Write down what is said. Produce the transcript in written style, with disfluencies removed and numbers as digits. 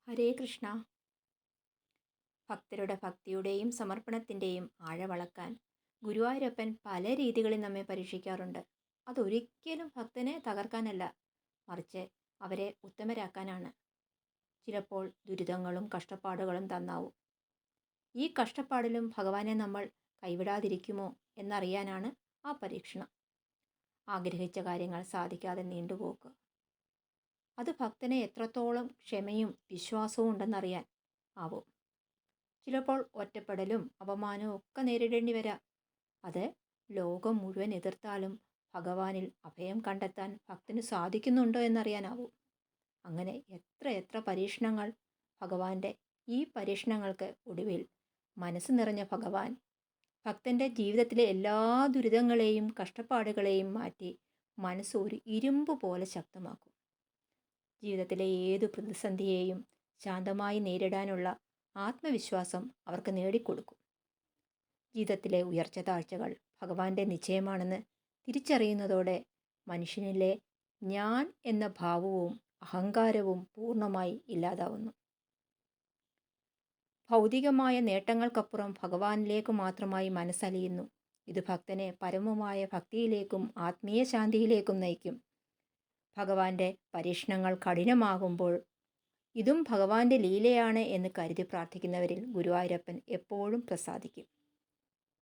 ഹരേ കൃഷ്ണ. ഭക്തരുടെ ഭക്തിയുടെയും സമർപ്പണത്തിൻ്റെയും ആഴവളക്കാൻ ഗുരുവായൂരപ്പൻ പല രീതികളിൽ നമ്മെ പരീക്ഷിക്കാറുണ്ട്. അതൊരിക്കലും ഭക്തനെ തകർക്കാനല്ല, മറിച്ച് അവരെ ഉത്തമരാക്കാനാണ്. ചിലപ്പോൾ ദുരിതങ്ങളും കഷ്ടപ്പാടുകളും തന്നാവും. ഈ കഷ്ടപ്പാടിലും ഭഗവാനെ നമ്മൾ കൈവിടാതിരിക്കുമോ എന്നറിയാനാണ് ആ പരീക്ഷണം. ആഗ്രഹിച്ച കാര്യങ്ങൾ സാധിക്കാതെ നീണ്ടുപോക്ക്, അത് ഭക്തനെ എത്രത്തോളം ക്ഷമയും വിശ്വാസവും ഉണ്ടെന്നറിയാൻ ആവും. ചിലപ്പോൾ ഒറ്റപ്പെടലും അപമാനവും ഒക്കെ നേരിടേണ്ടി വരാം. അത് ലോകം മുഴുവൻ എതിർത്താലും ഭഗവാനിൽ അഭയം കണ്ടെത്താൻ ഭക്തന് സാധിക്കുന്നുണ്ടോ എന്നറിയാനാവും. അങ്ങനെ എത്ര എത്ര പരീക്ഷണങ്ങൾ. ഭഗവാന്റെ ഈ പരീക്ഷണങ്ങൾക്ക് ഒടുവിൽ മനസ്സ് നിറഞ്ഞ ഭഗവാൻ ഭക്തൻ്റെ ജീവിതത്തിലെ എല്ലാ ദുരിതങ്ങളെയും കഷ്ടപ്പാടുകളെയും മാറ്റി മനസ്സ് ഒരു ഇരുമ്പ് പോലെ ശക്തമാക്കും. ജീവിതത്തിലെ ഏതു പ്രതിസന്ധിയെയും ശാന്തമായി നേരിടാനുള്ള ആത്മവിശ്വാസം അവർക്ക് നേടിക്കൊടുക്കും. ജീവിതത്തിലെ ഉയർച്ച താഴ്ചകൾ ഭഗവാന്റെ നിശ്ചയമാണെന്ന് തിരിച്ചറിയുന്നതോടെ മനുഷ്യനിലെ ഞാൻ എന്ന ഭാവവും അഹങ്കാരവും പൂർണ്ണമായി ഇല്ലാതാവുന്നു. ഭൗതികമായ നേട്ടങ്ങൾക്കപ്പുറം ഭഗവാനിലേക്ക് മാത്രമായി മനസ്സലിയുന്നു. ഇത് ഭക്തനെ പരമമായ ഭക്തിയിലേക്കും ആത്മീയ ശാന്തിയിലേക്കും നയിക്കും. ഭഗവാന്റെ പരീക്ഷണങ്ങൾ കഠിനമാകുമ്പോൾ ഇതും ഭഗവാന്റെ ലീലയാണ് എന്ന് കരുതി പ്രാർത്ഥിക്കുന്നവരിൽ ഗുരുവായൂരപ്പൻ എപ്പോഴും പ്രസാദിക്കും.